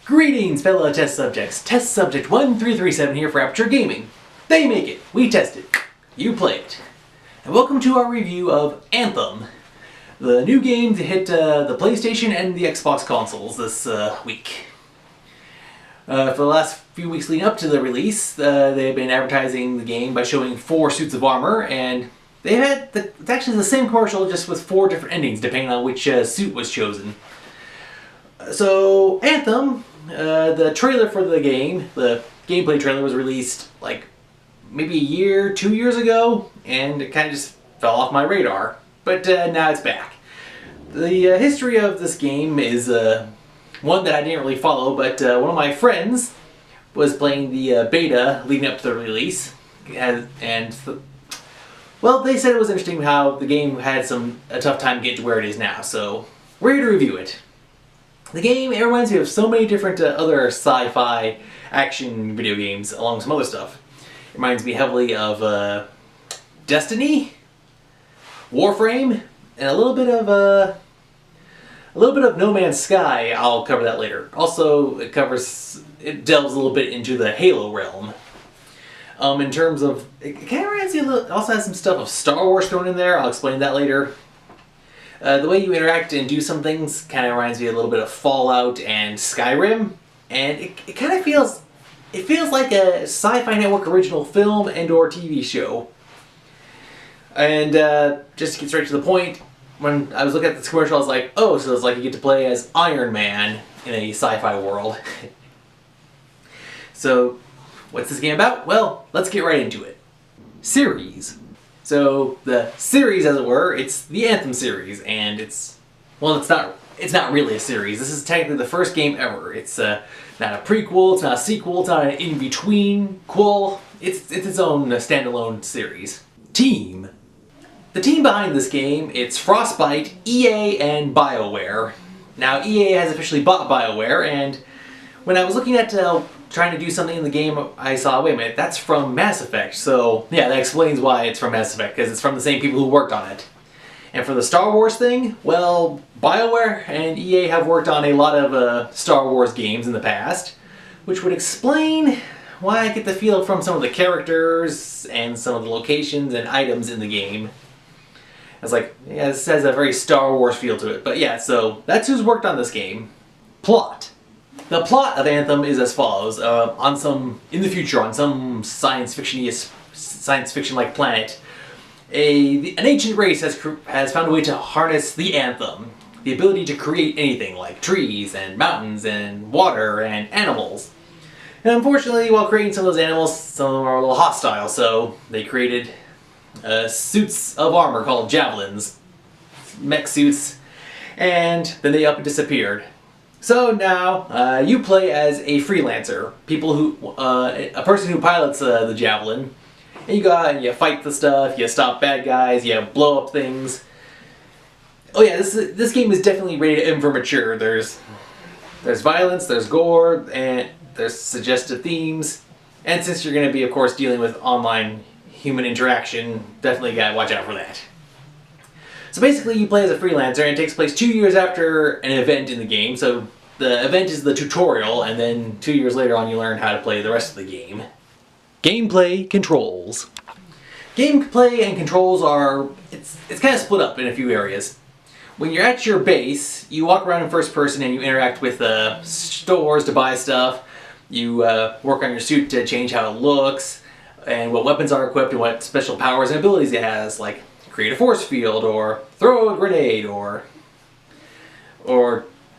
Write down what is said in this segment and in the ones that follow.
Greetings, fellow test subjects. Test subject 1337 here for Aperture Gaming. They make it, we test it, you play it. And welcome to our review of Anthem, the new game to hit the PlayStation and the Xbox consoles this week. For the last few weeks leading up to the release, they've been advertising the game by showing 4 suits of armor, and they had it's actually the same commercial just with 4 different endings depending on which suit was chosen. So, Anthem, the trailer for the game, the gameplay trailer was released like maybe a year, 2 years ago, and it kind of just fell off my radar. But now it's back. The history of this game is one that I didn't really follow, but one of my friends was playing the beta leading up to the release, well, they said it was interesting how the game had a tough time getting to where it is now, so we're here to review it. The game, it reminds me of so many different other sci-fi action video games, along with some other stuff. It reminds me heavily of Destiny, Warframe, and a little bit of No Man's Sky. I'll cover that later. Also, it delves a little bit into the Halo realm. In terms of, it kind of reminds me it also has some stuff of Star Wars thrown in there. I'll explain that later. The way you interact and do some things kind of reminds me a little bit of Fallout and Skyrim, and it kind of feels like a Sci-Fi Network original film and/or TV show. And just to get straight to the point, when I was looking at this commercial, I was like, oh, so it's like you get to play as Iron Man in a sci-fi world. So, what's this game about? Well, let's get right into it. Series. So the series, as it were, it's the Anthem series, and it's not really a series. This is technically the first game ever. It's not a prequel, it's not a sequel, it's not an in-between quel. It's its own standalone series. Team. The team behind this game, it's Frostbite, EA, and BioWare. Now EA has officially bought BioWare, and when I was looking at trying to do something in the game, I saw, wait a minute, that's from Mass Effect. So yeah, that explains why it's from Mass Effect, because it's from the same people who worked on it. And for the Star Wars thing, well, BioWare and EA have worked on a lot of Star Wars games in the past, which would explain why I get the feel from some of the characters and some of the locations and items in the game. I was like, yeah, this has a very Star Wars feel to it. But yeah, so that's who's worked on this game. Plot. The plot of Anthem is as follows. In the future, on some science fiction-like planet, an ancient race has found a way to harness the Anthem, the ability to create anything like trees and mountains and water and animals. And unfortunately, while creating some of those animals, some of them are a little hostile, so they created suits of armor called javelins, mech suits, and then they up and disappeared. So now, you play as a freelancer, a person who pilots the javelin, and you go out and you fight the stuff, you stop bad guys, you blow up things. Oh yeah, this game is definitely rated M for mature. There's violence, there's gore, and there's suggestive themes, and since you're going to be, of course, dealing with online human interaction, definitely gotta watch out for that. So basically, you play as a freelancer, and it takes place 2 years after an event in the game. So the event is the tutorial, and then 2 years later on, you learn how to play the rest of the game. Gameplay controls. Gameplay and controls it's kind of split up in a few areas. When you're at your base, you walk around in first person and you interact with stores to buy stuff. You work on your suit to change how it looks, and what weapons are equipped, and what special powers and abilities it has, like create a force field, or throw a grenade, or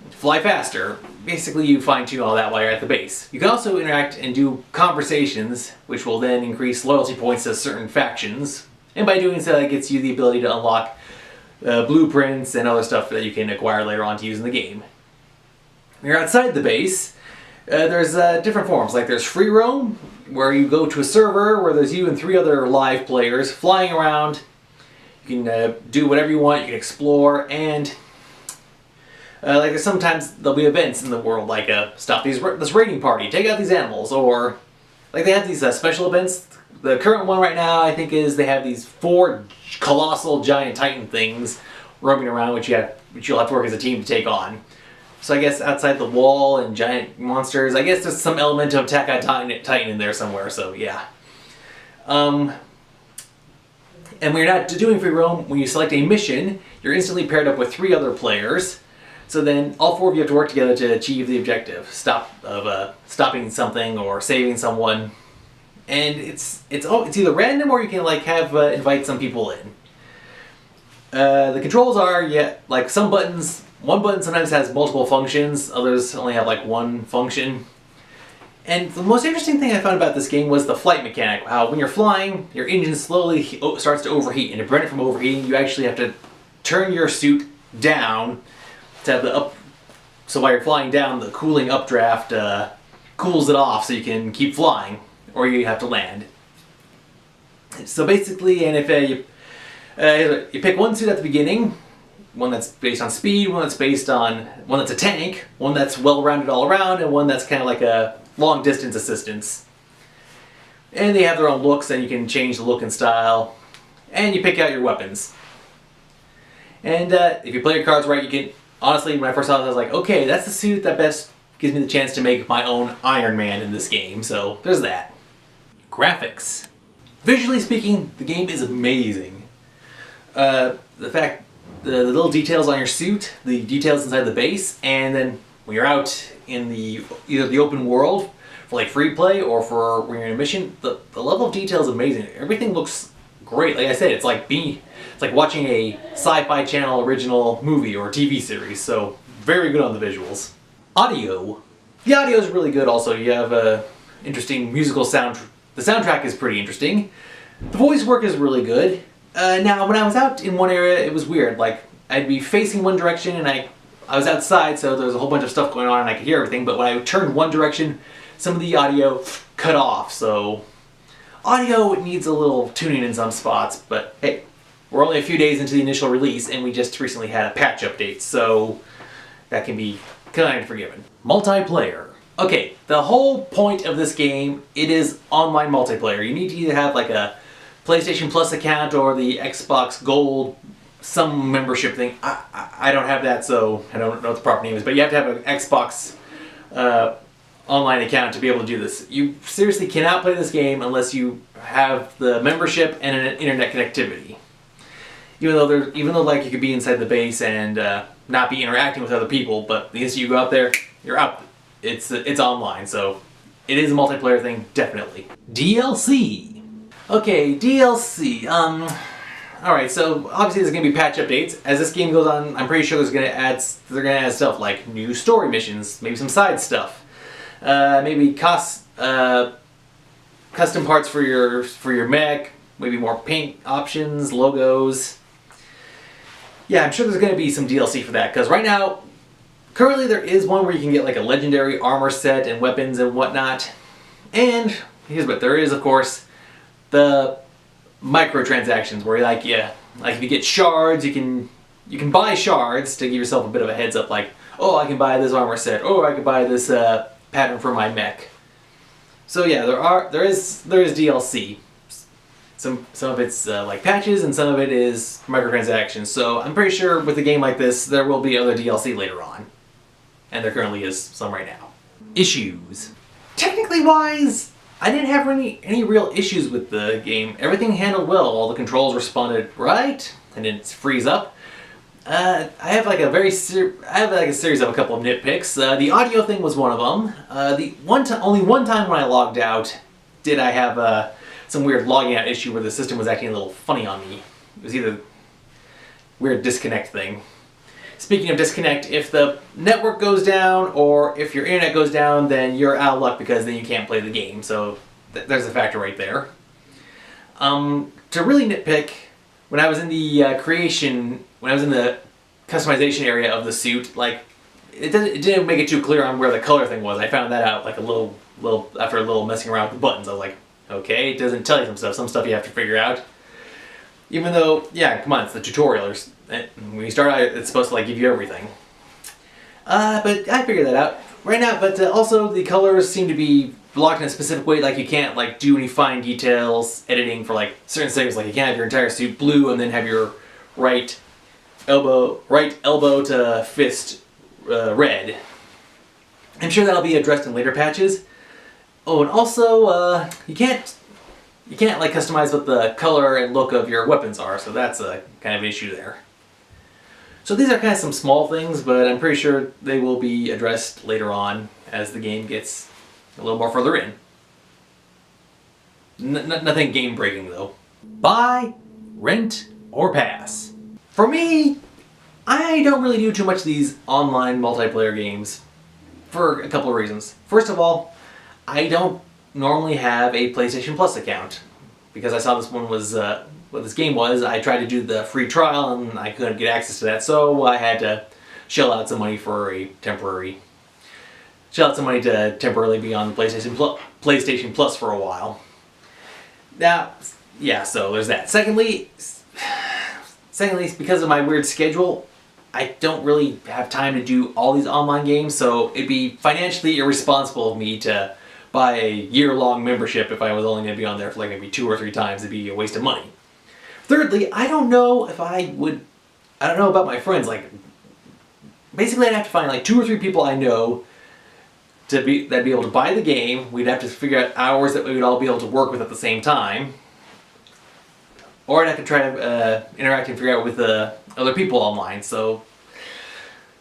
fly faster. Basically, you fine-tune all that while you're at the base. You can also interact and do conversations, which will then increase loyalty points to certain factions. And by doing so, that gets you the ability to unlock blueprints and other stuff that you can acquire later on to use in the game. When you're outside the base, there's different forms. Like there's free roam, where you go to a server where there's you and 3 other live players flying around. You can do whatever you want, you can explore, and like sometimes there'll be events in the world, like stop this raiding party, take out these animals, or like they have these special events. The current one right now, I think, is they have these 4 colossal giant titan things roaming around, which you'll have to work as a team to take on. So I guess outside the wall and giant monsters, I guess there's some element of Attack on Titan in there somewhere, so yeah. And when you're not doing free roam, when you select a mission, you're instantly paired up with 3 other players. So then all 4 of you have to work together to achieve the objective. Stopping something or saving someone. And it's either random or you can like have invite some people in. The controls are like some buttons. One button sometimes has multiple functions. Others only have like one function. And the most interesting thing I found about this game was the flight mechanic. How when you're flying, your engine slowly starts to overheat, and to prevent it from overheating, you actually have to turn your suit down to have the so while you're flying down, the cooling updraft cools it off so you can keep flying, or you have to land. So basically, and if you pick one suit at the beginning, one that's based on speed, one that's a tank, one that's well-rounded all around, and one that's kind of like a long distance assistance. And they have their own looks, and you can change the look and style, and you pick out your weapons. And if you play your cards right, you can, honestly, when I first saw this, I was like, okay, that's the suit that best gives me the chance to make my own Iron Man in this game, so there's that. Graphics. Visually speaking, the game is amazing. The little details on your suit, the details inside the base, and then when you're out in either the open world for like free play or for when you're in a mission, the level of detail is amazing. Everything looks great. Like I said, it's like watching a Sci-Fi Channel original movie or TV series. So very good on the visuals. Audio. The audio is really good. Also, you have a interesting musical sound. The soundtrack is pretty interesting. The voice work is really good. Now, when I was out in one area, it was weird. Like I'd be facing one direction and I was outside, so there was a whole bunch of stuff going on and I could hear everything, but when I turned one direction, some of the audio cut off, so audio needs a little tuning in some spots, but hey, we're only a few days into the initial release and we just recently had a patch update, so that can be kind of forgiven. Multiplayer. Okay, the whole point of this game, it is online multiplayer. You need to either have like a PlayStation Plus account or the Xbox Gold some membership thing. I don't have that, so I don't know what the proper name is, but you have to have an Xbox online account to be able to do this. You seriously cannot play this game unless you have the membership and an internet connectivity. Even though like you could be inside the base and not be interacting with other people, but the instant you go out there, you're out. It's online, so it is a multiplayer thing, definitely. DLC. Okay, DLC. Alright, so obviously there's going to be patch updates. As this game goes on, I'm pretty sure they're going to add stuff like new story missions, maybe some side stuff, maybe custom parts for your mech, maybe more paint options, logos. Yeah, I'm sure there's going to be some DLC for that, because right now, currently there is one where you can get like a legendary armor set and weapons and whatnot. And here's what there is, of course, the microtransactions where like if you get shards, you can buy shards to give yourself a bit of a heads up, like, oh, I can buy this armor set, or I can buy this pattern for my mech. So yeah, there is DLC. Some of it's like patches, and some of it is microtransactions. So I'm pretty sure with a game like this, there will be other DLC later on, and there currently is some right now. Issues. Technically wise, I didn't have any real issues with the game. Everything handled well. All the controls responded right, and didn't freeze up. I have like a series of a couple of nitpicks. The audio thing was one of them. Only one time when I logged out did I have some weird logging out issue where the system was acting a little funny on me. It was either weird disconnect thing. Speaking of disconnect, if the network goes down or if your internet goes down, then you're out of luck because then you can't play the game. So there's a factor right there. To really nitpick, when I was in the customization area of the suit, like it didn't make it too clear on where the color thing was. I found that out like after a little messing around with the buttons. I was like, okay, it doesn't tell you some stuff. Some stuff you have to figure out. Even though, yeah, come on, it's the tutorial. When you start out, it's supposed to like give you everything. But I figured that out right now. But also, the colors seem to be blocked in a specific way. Like you can't like do any fine details editing for like certain settings. Like you can't have your entire suit blue and then have your right elbow to fist red. I'm sure that'll be addressed in later patches. Oh, and also, you can't like customize what the color and look of your weapons are, so that's a kind of an issue there. So these are kind of some small things, but I'm pretty sure they will be addressed later on as the game gets a little more further in. Nothing game breaking though. Buy, rent, or pass. For me, I don't really do too much of these online multiplayer games for a couple of reasons. First of all, I don't normally have a PlayStation Plus account because I saw this one was what this game was. I tried to do the free trial and I couldn't get access to that, so I had to shell out some money to temporarily be on PlayStation Plus for a while. Now, yeah, so there's that. Secondly, because of my weird schedule, I don't really have time to do all these online games, so it'd be financially irresponsible of me to buy a year-long membership if I was only going to be on there for like maybe 2 or 3 times. It'd be a waste of money. Thirdly, I don't know about my friends. Like, basically I'd have to find like 2 or 3 people I know that'd be able to buy the game. We'd have to figure out hours that we would all be able to work with at the same time. Or I'd have to try to interact and figure out with other people online. So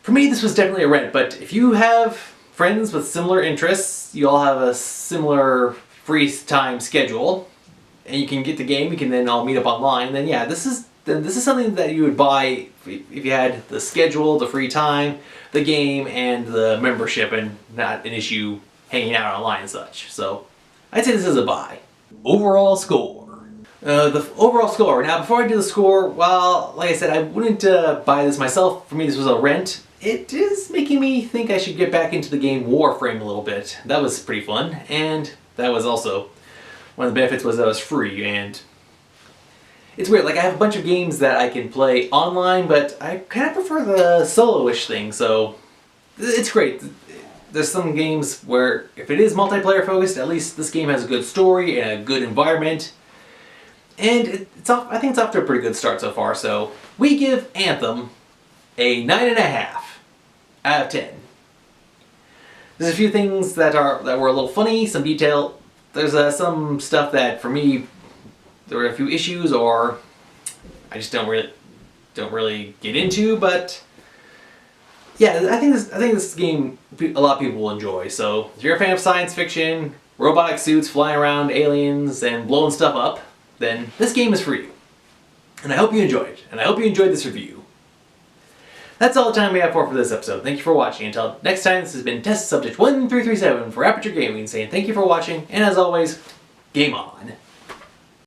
for me, this was definitely a rent. But if you have friends with similar interests, you all have a similar free time schedule, and you can get the game, you can then all meet up online, then yeah, this is something that you would buy if you had the schedule, the free time, the game, and the membership, and not an issue hanging out online and such. So I'd say this is a buy. Overall score. The overall score. Now, before I do the score, well, like I said, I wouldn't buy this myself. For me, this was a rent. It is making me think I should get back into the game Warframe a little bit. That was pretty fun, and that was also one of the benefits was that it was free. And it's weird, like I have a bunch of games that I can play online, but I kind of prefer the solo-ish thing, so it's great. There's some games where if it is multiplayer focused, at least this game has a good story and a good environment. And I think it's off to a pretty good start so far, so we give Anthem a 9.5 out of 10. There's a few things that were a little funny, some detail. There's some stuff that for me there were a few issues or I just don't really get into, but yeah, I think this game a lot of people will enjoy. So if you're a fan of science fiction, robotic suits flying around, aliens, and blowing stuff up, then this game is for you. And I hope you enjoyed it, and I hope you enjoyed this review. That's all the time we have for this episode. Thank you for watching. Until next time, this has been Test Subject 1337 for Aperture Gaming saying thank you for watching, and as always, game on.